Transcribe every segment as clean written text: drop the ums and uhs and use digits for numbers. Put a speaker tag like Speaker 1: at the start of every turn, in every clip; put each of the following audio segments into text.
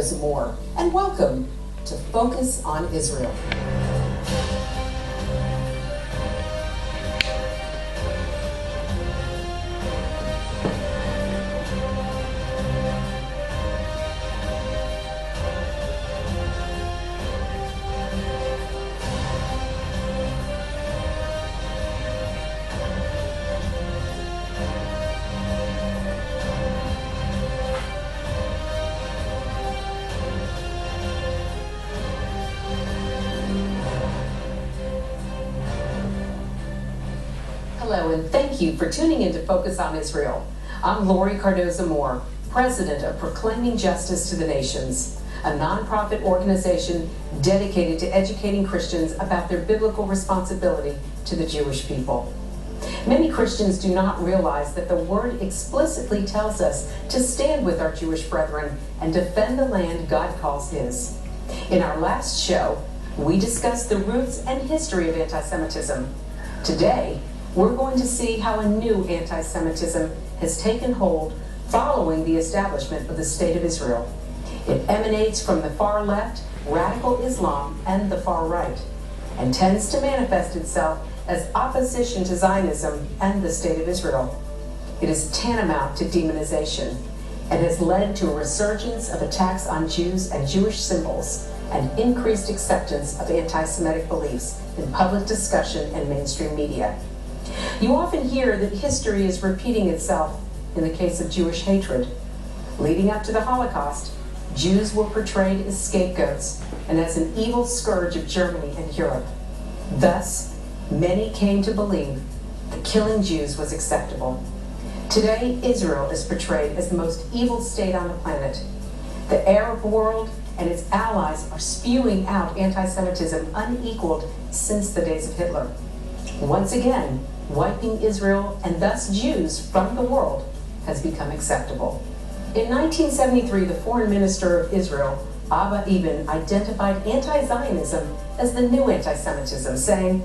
Speaker 1: Cardoza Moore, and welcome to Focus on Israel. Hello, and thank you for tuning in to Focus on Israel. I'm Lori Cardoza Moore, president of Proclaiming Justice to the Nations, a nonprofit organization dedicated to educating Christians about their biblical responsibility to the Jewish people. Many Christians do not realize that the Word explicitly tells us to stand with our Jewish brethren and defend the land God calls His. In our last show, we discussed the roots and history of anti-Semitism. Today, we're going to see how a new anti-Semitism has taken hold following the establishment of the State of Israel. It emanates from the far left, radical Islam, and the far right, and tends to manifest itself as opposition to Zionism and the State of Israel. It is tantamount to demonization and has led to a resurgence of attacks on Jews and Jewish symbols and increased acceptance of anti-Semitic beliefs in public discussion and mainstream media. You often hear that history is repeating itself in the case of Jewish hatred. Leading up to the Holocaust, Jews were portrayed as scapegoats and as an evil scourge of Germany and Europe. Thus, many came to believe that killing Jews was acceptable. Today, Israel is portrayed as the most evil state on the planet. The Arab world and its allies are spewing out anti-Semitism unequaled since the days of Hitler. Once again, wiping Israel and thus Jews from the world has become acceptable. In 1973, the foreign minister of Israel, Abba Eban, identified anti-Zionism as the new anti-Semitism, saying,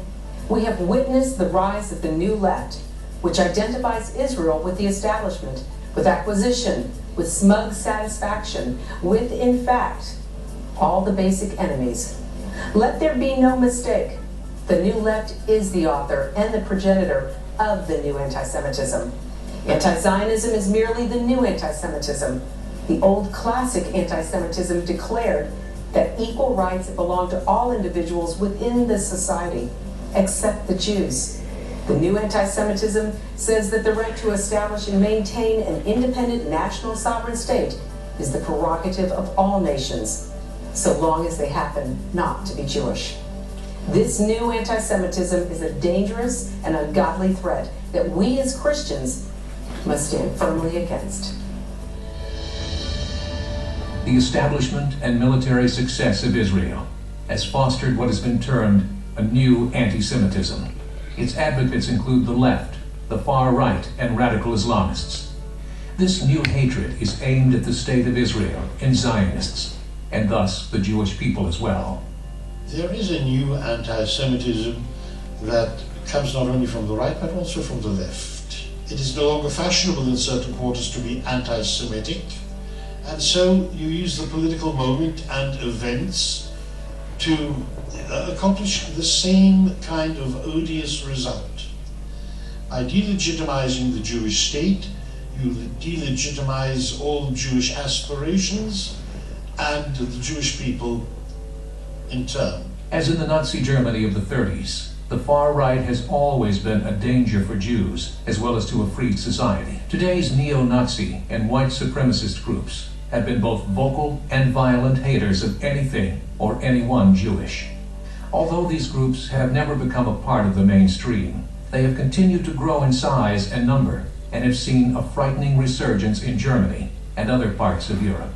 Speaker 1: "We have witnessed the rise of the new left, which identifies Israel with the establishment, with acquisition, with smug satisfaction, with, in fact, all the basic enemies. Let there be no mistake. The new left is the author and the progenitor of the new anti-Semitism. Anti-Zionism is merely the new anti-Semitism. The old classic anti-Semitism declared that equal rights belong to all individuals within this society, except the Jews. The new anti-Semitism says that the right to establish and maintain an independent national sovereign state is the prerogative of all nations, so long as they happen not to be Jewish. This new anti-Semitism is a dangerous and ungodly threat that we as Christians must stand firmly against."
Speaker 2: The establishment and military success of Israel has fostered what has been termed a new anti-Semitism. Its advocates include the left, the far right, and radical Islamists. This new hatred is aimed at the State of Israel and Zionists, and thus the Jewish people as well.
Speaker 3: There is a new anti-Semitism that comes not only from the right but also from the left. It is no longer fashionable in certain quarters to be anti-Semitic, and so you use the political moment and events to accomplish the same kind of odious result. By delegitimizing the Jewish state, you delegitimize all Jewish aspirations and the Jewish people in turn.
Speaker 2: As in the Nazi Germany of the 30s, the far right has always been a danger for Jews, as well as to a free society. Today's neo-Nazi and white supremacist groups have been both vocal and violent haters of anything or anyone Jewish. Although these groups have never become a part of the mainstream, they have continued to grow in size and number, and have seen a frightening resurgence in Germany and other parts of Europe.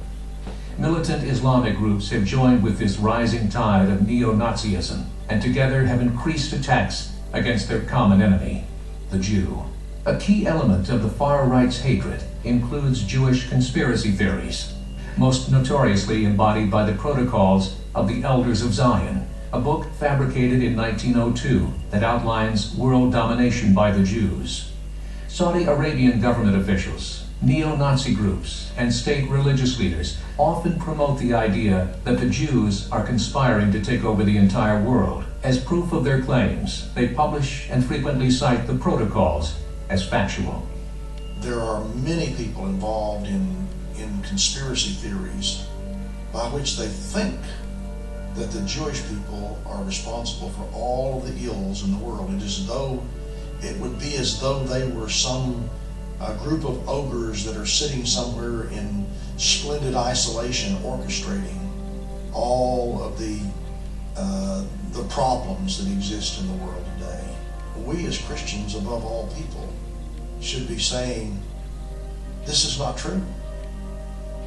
Speaker 2: Militant Islamic groups have joined with this rising tide of neo-Nazism, and together have increased attacks against their common enemy, the Jew. A key element of the far right's hatred includes Jewish conspiracy theories, most notoriously embodied by the Protocols of the Elders of Zion, a book fabricated in 1902 that outlines world domination by the Jews. Saudi Arabian government officials, Neo-Nazi groups and state religious leaders often promote the idea that the Jews are conspiring to take over the entire world. As proof of their claims, they publish and frequently cite the protocols as factual.
Speaker 4: There are many people involved in conspiracy theories by which they think that the Jewish people are responsible for all of the ills in the world. It would be as though they were some group of ogres that are sitting somewhere in splendid isolation orchestrating all of the problems that exist in the world today. We as Christians, above all people, should be saying, this is not true.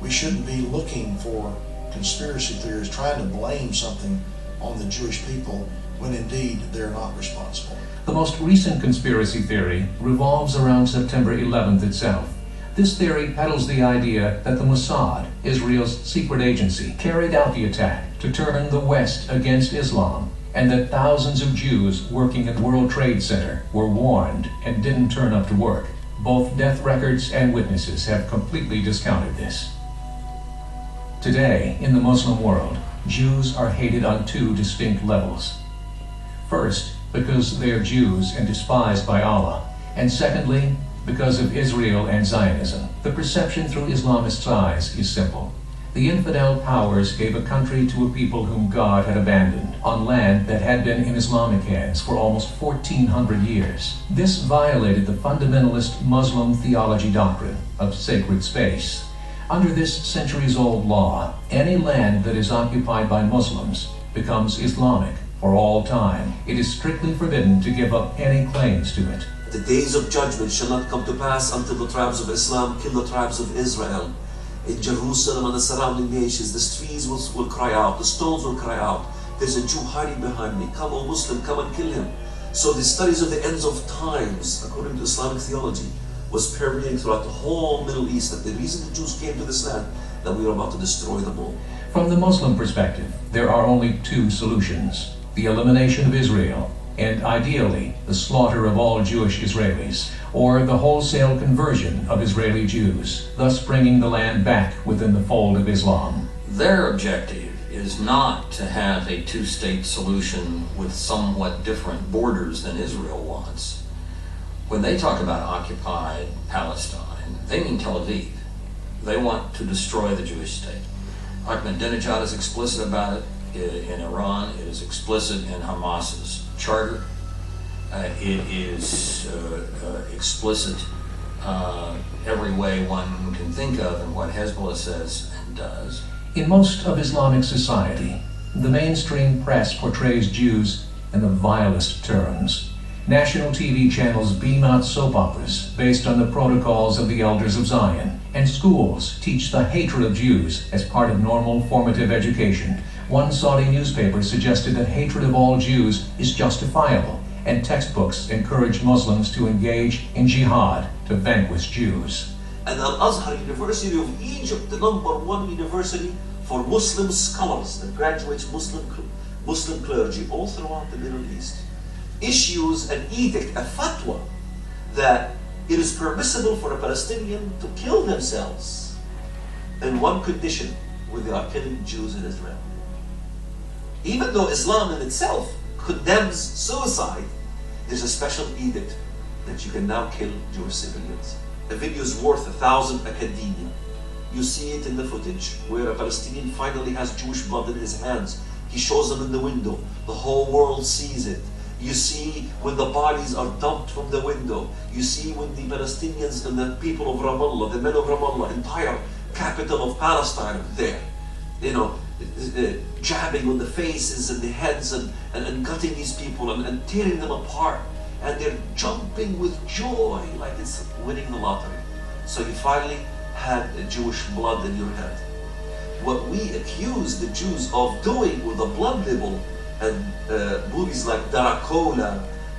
Speaker 4: We shouldn't be looking for conspiracy theories, trying to blame something on the Jewish people when indeed they're not responsible.
Speaker 2: The most recent conspiracy theory revolves around September 11th itself. This theory peddles the idea that the Mossad, Israel's secret agency, carried out the attack to turn the West against Islam, and that thousands of Jews working at World Trade Center were warned and didn't turn up to work. Both death records and witnesses have completely discounted this. Today, in the Muslim world, Jews are hated on two distinct levels. First, because they are Jews and despised by Allah, and secondly, because of Israel and Zionism. The perception through Islamists' eyes is simple. The infidel powers gave a country to a people whom God had abandoned, on land that had been in Islamic hands for almost 1,400 years. This violated the fundamentalist Muslim theology doctrine of sacred space. Under this centuries-old law, any land that is occupied by Muslims becomes Islamic for all time. It is strictly forbidden to give up any claims to it.
Speaker 5: The days of judgment shall not come to pass until the tribes of Islam kill the tribes of Israel. In Jerusalem and the surrounding nations, the trees will cry out, the stones will cry out, there's a Jew hiding behind me, come O Muslim, come and kill him. So the studies of the ends of times, according to Islamic theology, was permeating throughout the whole Middle East, that the reason the Jews came to this land, that we were about to destroy them all.
Speaker 2: From the Muslim perspective, there are only two solutions: the elimination of Israel, and ideally, the slaughter of all Jewish Israelis, or the wholesale conversion of Israeli Jews, thus bringing the land back within the fold of Islam.
Speaker 6: Their objective is not to have a two-state solution with somewhat different borders than Israel wants. When they talk about occupied Palestine, they mean Tel Aviv. They want to destroy the Jewish state. Ahmadinejad is explicit about it in Iran. It is explicit in Hamas's charter. It is explicit every way one can think of in what Hezbollah says and does.
Speaker 2: In most of Islamic society, the mainstream press portrays Jews in the vilest terms. National TV channels beam out soap operas based on the protocols of the Elders of Zion, and schools teach the hatred of Jews as part of normal formative education. One Saudi newspaper suggested that hatred of all Jews is justifiable, and textbooks encourage Muslims to engage in jihad to vanquish Jews.
Speaker 5: And Al-Azhar University of Egypt, the #1 university for Muslim scholars that graduates Muslim clergy all throughout the Middle East, issues an edict, a fatwa, that it is permissible for a Palestinian to kill themselves in one condition: when they are killing Jews in Israel. Even though Islam in itself condemns suicide, there's a special edict that you can now kill Jewish civilians. A video is worth 1,000 academia. You see it in the footage where a Palestinian finally has Jewish blood in his hands. He shows them in the window. The whole world sees it. You see when the bodies are dumped from the window. You see when the Palestinians and the people of Ramallah, the men of Ramallah, entire capital of Palestine, are there. You know, jabbing on the faces and the heads and cutting these people and tearing them apart. And they're jumping with joy like it's winning the lottery. So you finally had Jewish blood in your head. What we accuse the Jews of doing with the blood libel and movies like Darakola,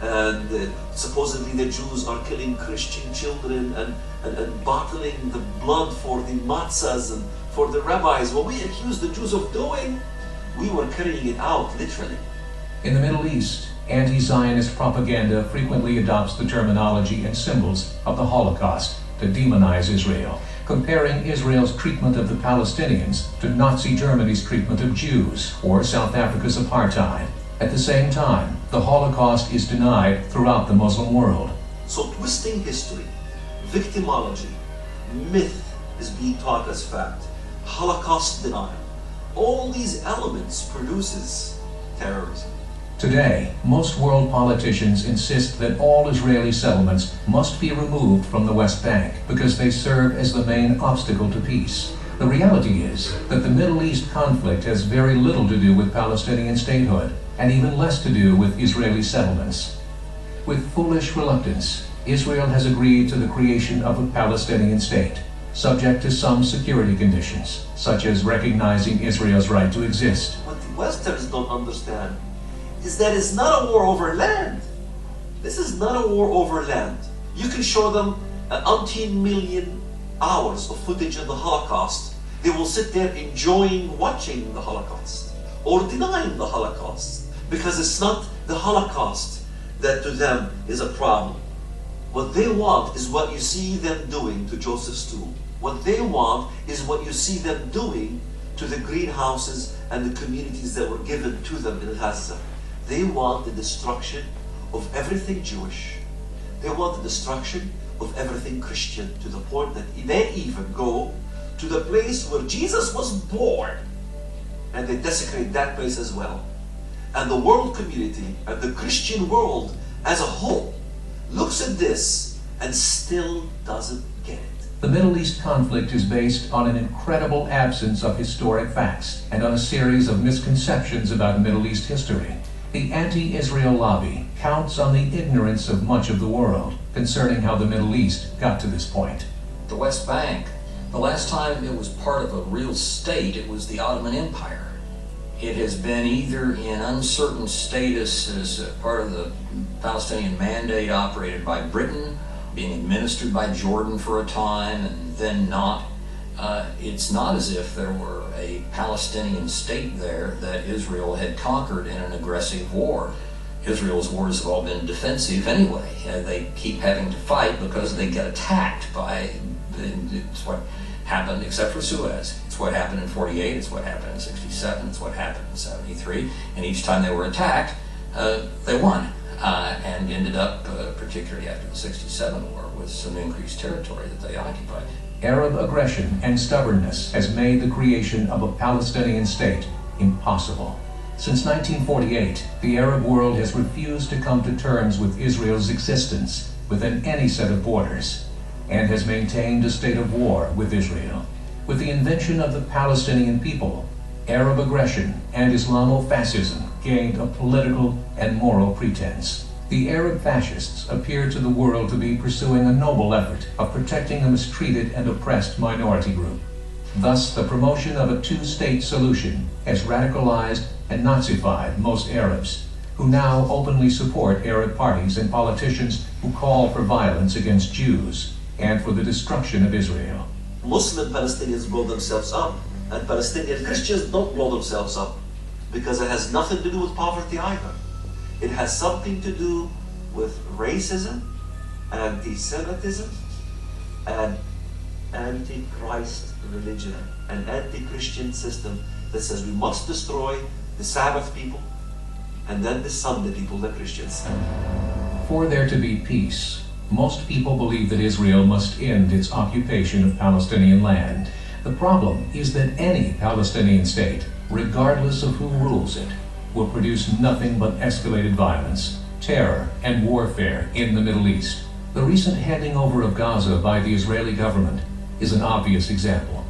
Speaker 5: and supposedly the Jews are killing Christian children and bottling the blood for the matzahs and for the rabbis. What we accuse the Jews of doing, we were carrying it out literally.
Speaker 2: In the Middle East, anti-Zionist propaganda frequently adopts the terminology and symbols of the Holocaust to demonize Israel, comparing Israel's treatment of the Palestinians to Nazi Germany's treatment of Jews or South Africa's apartheid. At the same time, the Holocaust is denied throughout the Muslim world.
Speaker 5: So twisting history, victimology, myth is being taught as fact, Holocaust denial. All these elements produces terrorism.
Speaker 2: Today, most world politicians insist that all Israeli settlements must be removed from the West Bank because they serve as the main obstacle to peace. The reality is that the Middle East conflict has very little to do with Palestinian statehood, and even less to do with Israeli settlements. With foolish reluctance, Israel has agreed to the creation of a Palestinian state, subject to some security conditions, such as recognizing Israel's right to exist.
Speaker 5: What the Westerns don't understand is that it's not a war over land. This is not a war over land. You can show them an umpteen million hours of footage of the Holocaust. They will sit there enjoying watching the Holocaust or denying the Holocaust, because it's not the Holocaust that to them is a problem. What they want is what you see them doing to Joseph Stool. What they want is what you see them doing to the greenhouses and the communities that were given to them in Gaza. They want the destruction of everything Jewish. They want the destruction of everything Christian, to the point that they even go to the place where Jesus was born and they desecrate that place as well. And the world community and the Christian world as a whole looks at this and still doesn't get it.
Speaker 2: The Middle East conflict is based on an incredible absence of historic facts and on a series of misconceptions about Middle East history. The anti-Israel lobby counts on the ignorance of much of the world concerning how the Middle East got to this point.
Speaker 6: The West Bank, the last time it was part of a real state, it was the Ottoman Empire. It has been either in uncertain status as part of the Palestinian Mandate operated by Britain, being administered by Jordan for a time, and then not. It's not as if there were a Palestinian state there that Israel had conquered in an aggressive war. Israel's wars have all been defensive anyway. They keep having to fight because they get attacked by, it's what happened, except for Suez. It's what happened in 48, it's what happened in 67, it's what happened in 73, and each time they were attacked, they won. And ended up, particularly after the 67 war, with some increased territory that they occupied.
Speaker 2: Arab aggression and stubbornness has made the creation of a Palestinian state impossible. Since 1948, the Arab world has refused to come to terms with Israel's existence within any set of borders, and has maintained a state of war with Israel. With the invention of the Palestinian people, Arab aggression and Islamofascism gained a political and moral pretense. The Arab fascists appeared to the world to be pursuing a noble effort of protecting a mistreated and oppressed minority group. Thus, the promotion of a two-state solution has radicalized and Nazified most Arabs, who now openly support Arab parties and politicians who call for violence against Jews and for the destruction of Israel.
Speaker 5: Muslim Palestinians blow themselves up, and Palestinian Christians don't blow themselves up, because it has nothing to do with poverty either. It has something to do with racism, anti-Semitism, and anti-Christ religion, an anti-Christian system that says we must destroy the Sabbath people and then the Sunday people, the Christians.
Speaker 2: For there to be peace, most people believe that Israel must end its occupation of Palestinian land. The problem is that any Palestinian state, regardless of who rules it, will produce nothing but escalated violence, terror, and warfare in the Middle East. The recent handing over of Gaza by the Israeli government is an obvious example.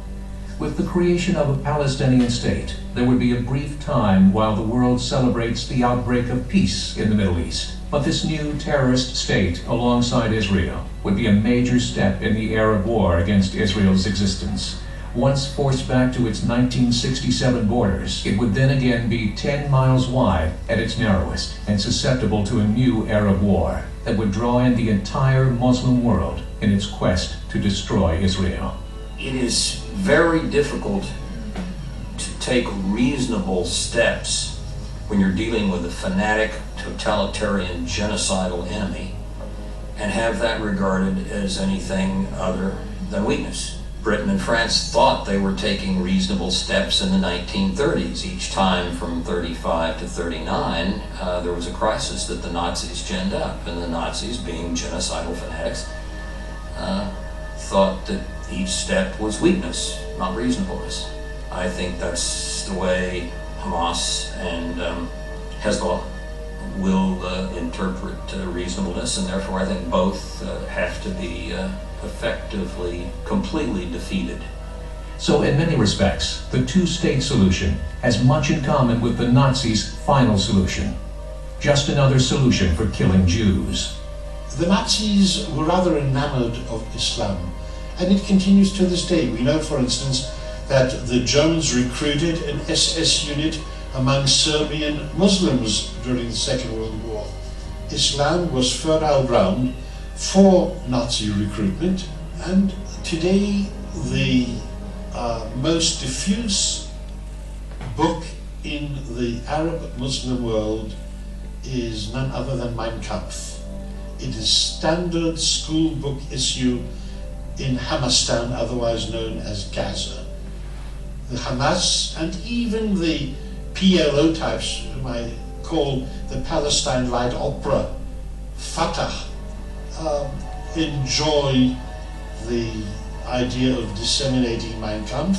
Speaker 2: With the creation of a Palestinian state, there would be a brief time while the world celebrates the outbreak of peace in the Middle East. But this new terrorist state alongside Israel would be a major step in the Arab war against Israel's existence. Once forced back to its 1967 borders, it would then again be 10 miles wide at its narrowest and susceptible to a new Arab war that would draw in the entire Muslim world in its quest to destroy Israel.
Speaker 6: It is very difficult to take reasonable steps when you're dealing with a fanatic, totalitarian, genocidal enemy and have that regarded as anything other than weakness. Britain and France thought they were taking reasonable steps in the 1930s. Each time from 35 to 39, there was a crisis that the Nazis ginned up, and the Nazis, being genocidal fanatics, thought that each step was weakness, not reasonableness. I think that's the way Hamas and Hezbollah will interpret reasonableness, and therefore I think both have to be effectively, completely defeated.
Speaker 2: So in many respects, the two-state solution has much in common with the Nazis' final solution. Just another solution for killing Jews.
Speaker 3: The Nazis were rather enamored of Islam, and it continues to this day. We know, for instance, that the Germans recruited an SS unit among Serbian Muslims during the Second World War. Islam was fertile ground for Nazi recruitment, and today the most diffuse book in the Arab Muslim world is none other than Mein Kampf. It is standard school book issue in Hamastan, otherwise known as Gaza. The Hamas and even the PLO types, whom I call the Palestine Light Opera, Fatah, enjoy the idea of disseminating Mein Kampf.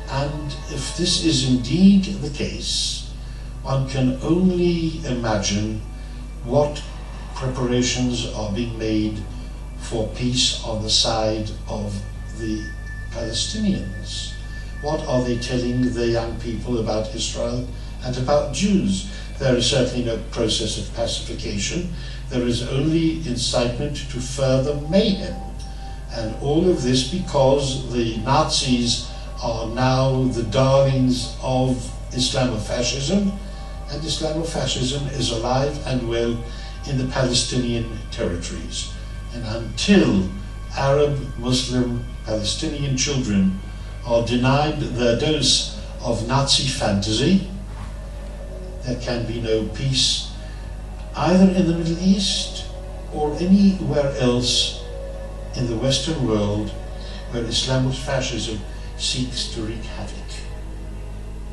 Speaker 3: And if this is indeed the case, one can only imagine what preparations are being made for peace on the side of the Palestinians. What are they telling the young people about Israel and about Jews? There is certainly no process of pacification. There is only incitement to further mayhem. And all of this because the Nazis are now the darlings of Islamofascism, and Islamofascism is alive and well in the Palestinian territories. And until Arab, Muslim, Palestinian children are denied their dose of Nazi fantasy, there can be no peace either in the Middle East or anywhere else in the Western world where Islamofascism seeks to wreak havoc.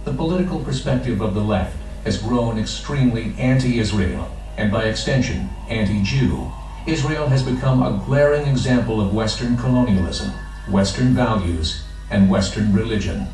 Speaker 2: The political perspective of the left has grown extremely anti-Israel, and by extension, anti-Jew. Israel has become a glaring example of Western colonialism, Western values, and Western religion.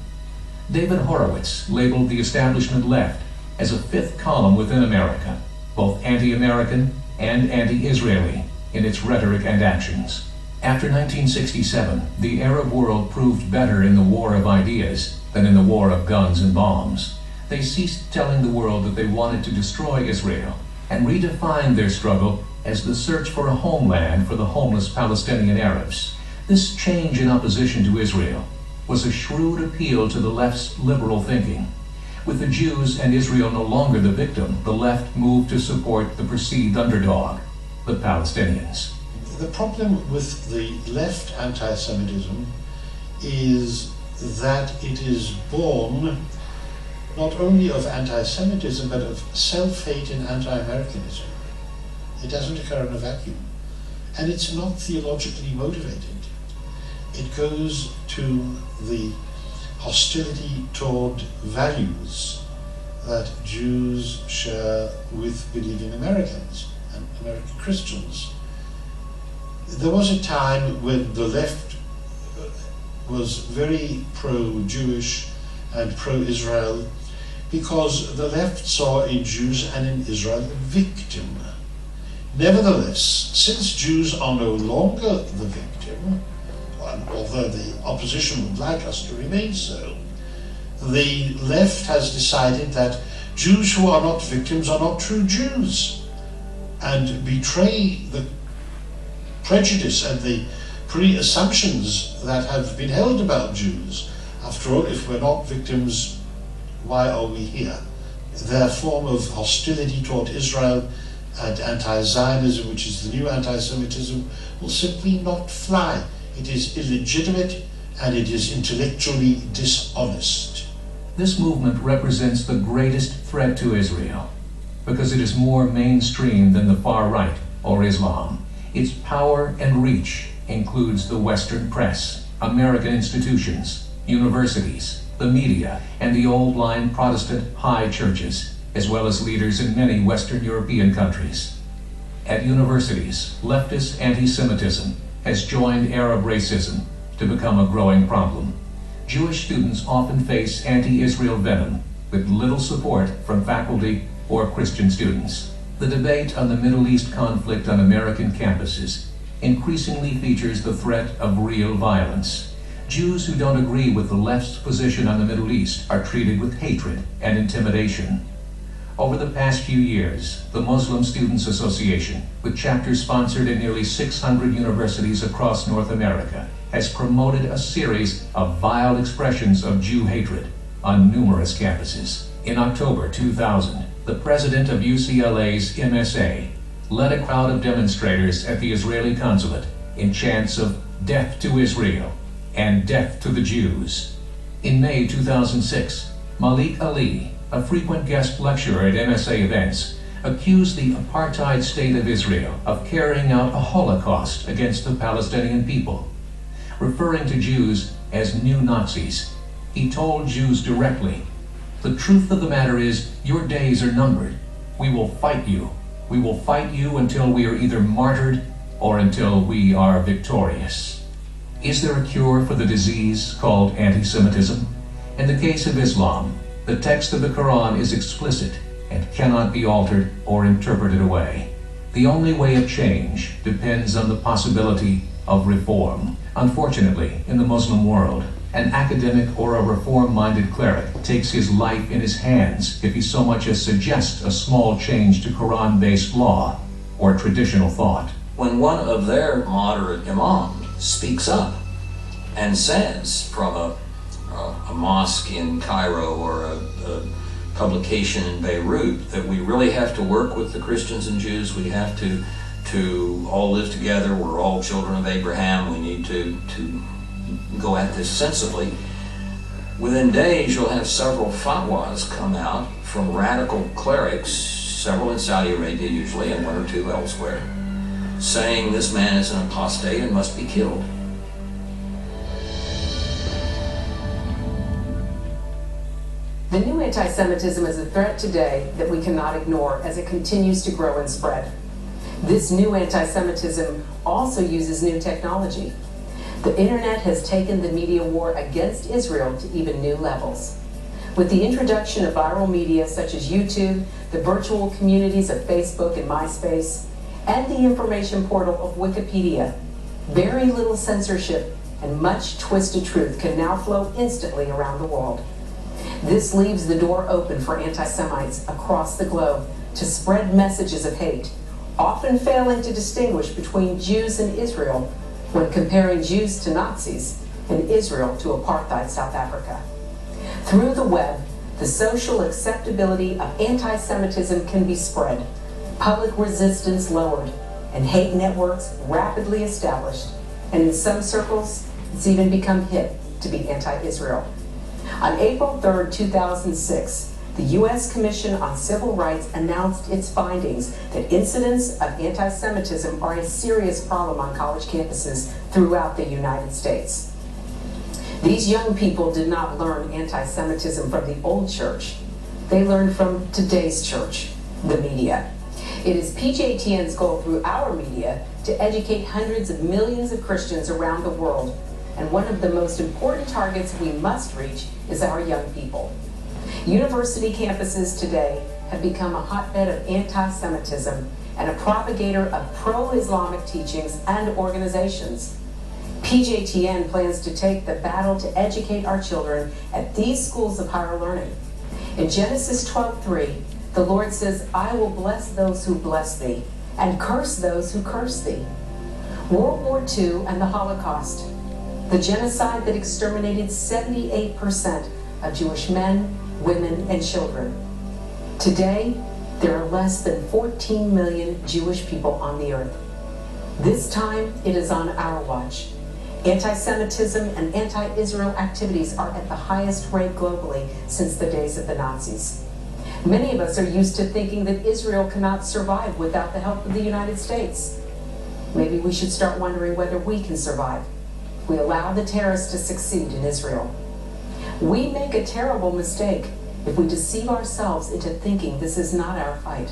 Speaker 2: David Horowitz labeled the establishment left as a fifth column within America, both anti-American and anti-Israeli in its rhetoric and actions. After 1967, the Arab world proved better in the war of ideas than in the war of guns and bombs. They ceased telling the world that they wanted to destroy Israel and redefined their struggle as the search for a homeland for the homeless Palestinian Arabs. This change in opposition to Israel was a shrewd appeal to the left's liberal thinking. With the Jews and Israel no longer the victim, the left moved to support the perceived underdog, the Palestinians.
Speaker 3: The problem with the left anti-Semitism is that it is born not only of anti-Semitism but of self-hate and anti-Americanism. It doesn't occur in a vacuum, and it's not theologically motivated. It goes to the hostility toward values that Jews share with believing Americans and American Christians. There was a time when the left was very pro-Jewish and pro-Israel because the left saw in Jews and in Israel a victim. Nevertheless, since Jews are no longer the victim, although the opposition would like us to remain so, the left has decided that Jews who are not victims are not true Jews and betray the prejudice and the pre-assumptions that have been held about Jews. After all, if we're not victims, why are we here? Their form of hostility toward Israel and anti-Zionism, which is the new anti-Semitism, will simply not fly. It is illegitimate and it is intellectually dishonest.
Speaker 2: This movement represents the greatest threat to Israel because it is more mainstream than the far right or Islam. Its power and reach includes the Western press, American institutions, universities, the media, and the old-line Protestant high churches, as well as leaders in many Western European countries. At universities, leftist anti-Semitism has joined Arab racism to become a growing problem. Jewish students often face anti-Israel venom with little support from faculty or Christian students. The debate on the Middle East conflict on American campuses increasingly features the threat of real violence. Jews who don't agree with the left's position on the Middle East are treated with hatred and intimidation. Over the past few years, the Muslim Students Association, with chapters sponsored in nearly 600 universities across North America, has promoted a series of vile expressions of Jew hatred on numerous campuses. In October 2000, the president of UCLA's MSA led a crowd of demonstrators at the Israeli consulate in chants of "Death to Israel" and "Death to the Jews." In May 2006, Malik Ali, a frequent guest lecturer at MSA events, accused the apartheid state of Israel of carrying out a Holocaust against the Palestinian people. Referring to Jews as new Nazis, he told Jews directly, "The truth of the matter is, your days are numbered. We will fight you. We will fight you until we are either martyred or until we are victorious." Is there a cure for the disease called anti-Semitism? In the case of Islam, the text of the Quran is explicit and cannot be altered or interpreted away. The only way of change depends on the possibility of reform. Unfortunately, in the Muslim world, an academic or a reform-minded cleric takes his life in his hands if he so much as suggests a small change to Quran-based law or traditional thought.
Speaker 6: When one of their moderate imams speaks up and says from a mosque in Cairo or a publication in Beirut that we really have to work with the Christians and Jews, we have to all live together, we're all children of Abraham, we need to go at this sensibly. Within days you'll have several fatwas come out from radical clerics, several in Saudi Arabia usually and one or two elsewhere, saying this man is an apostate and must be killed.
Speaker 1: The new anti-Semitism is a threat today that we cannot ignore as it continues to grow and spread. This new anti-Semitism also uses new technology. The internet has taken the media war against Israel to even new levels. With the introduction of viral media such as YouTube, the virtual communities of Facebook and MySpace, and the information portal of Wikipedia, very little censorship and much twisted truth can now flow instantly around the world. This leaves the door open for anti-Semites across the globe to spread messages of hate, often failing to distinguish between Jews and Israel when comparing Jews to Nazis and Israel to apartheid South Africa. Through the web, the social acceptability of anti-Semitism can be spread, public resistance lowered, and hate networks rapidly established, and in some circles, it's even become hip to be anti-Israel. On April 3, 2006, the U.S. Commission on Civil Rights announced its findings that incidents of anti-Semitism are a serious problem on college campuses throughout the United States. These young people did not learn anti-Semitism from the old church. They learned from today's church, the media. It is PJTN's goal through our media to educate hundreds of millions of Christians around the world, and one of the most important targets we must reach is our young people. University campuses today have become a hotbed of anti-Semitism and a propagator of pro-Islamic teachings and organizations. PJTN plans to take the battle to educate our children at these schools of higher learning. In Genesis 12:3, the Lord says, "I will bless those who bless thee, and curse those who curse thee." World War II and the Holocaust, the genocide that exterminated 78% of Jewish men, women, and children. Today, there are less than 14 million Jewish people on the earth. This time, it is on our watch. Anti-Semitism and anti-Israel activities are at the highest rate globally since the days of the Nazis. Many of us are used to thinking that Israel cannot survive without the help of the United States. Maybe we should start wondering whether we can survive if we allow the terrorists to succeed in Israel. We make a terrible mistake if we deceive ourselves into thinking this is not our fight.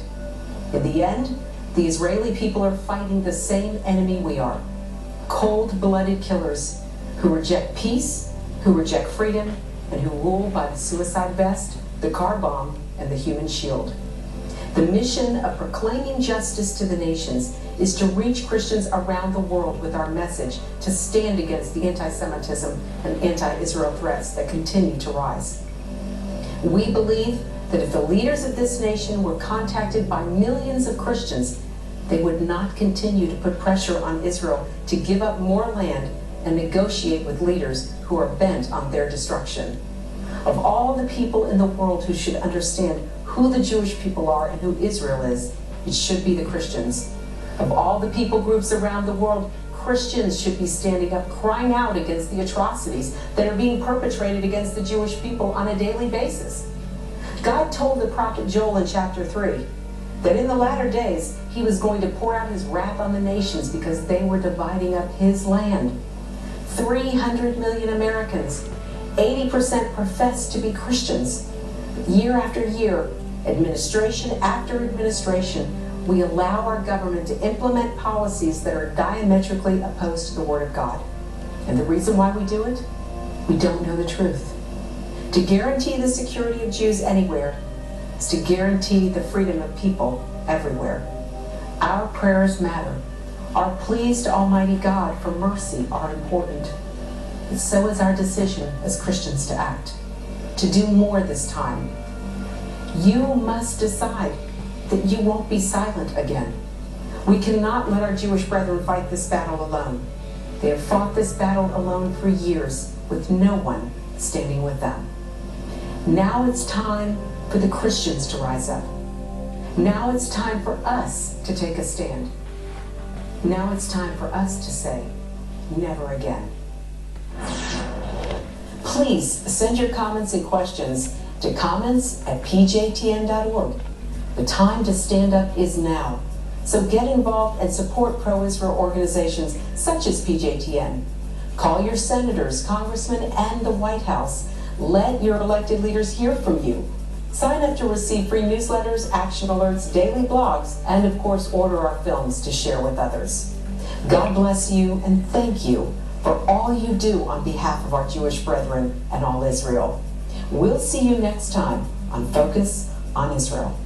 Speaker 1: In the end, the Israeli people are fighting the same enemy we are. Cold-blooded killers who reject peace, who reject freedom, and who rule by the suicide vest, the car bomb, and the human shield. The mission of proclaiming justice to the nations is to reach Christians around the world with our message to stand against the anti-Semitism and anti-Israel threats that continue to rise. We believe that if the leaders of this nation were contacted by millions of Christians, they would not continue to put pressure on Israel to give up more land and negotiate with leaders who are bent on their destruction. Of all the people in the world who should understand who the Jewish people are and who Israel is, it should be the Christians. Of all the people groups around the world, Christians should be standing up, crying out against the atrocities that are being perpetrated against the Jewish people on a daily basis. God told the prophet Joel in chapter 3 that in the latter days he was going to pour out his wrath on the nations because they were dividing up his land. 300 million Americans, 80% profess to be Christians. Year after year, administration after administration, we allow our government to implement policies that are diametrically opposed to the Word of God. And the reason why we do it? We don't know the truth. To guarantee the security of Jews anywhere is to guarantee the freedom of people everywhere. Our prayers matter. Our pleas to Almighty God for mercy are important. And so is our decision as Christians to act, to do more this time. You must decide that you won't be silent again. We cannot let our Jewish brethren fight this battle alone. They have fought this battle alone for years with no one standing with them. Now it's time for the Christians to rise up. Now it's time for us to take a stand. Now it's time for us to say, never again. Please send your comments and questions to comments@pjtn.org. The time to stand up is now. So get involved and support pro-Israel organizations such as PJTN. Call your senators, congressmen, and the White House. Let your elected leaders hear from you. Sign up to receive free newsletters, action alerts, daily blogs, and of course, order our films to share with others. God bless you and thank you for all you do on behalf of our Jewish brethren and all Israel. We'll see you next time on Focus on Israel.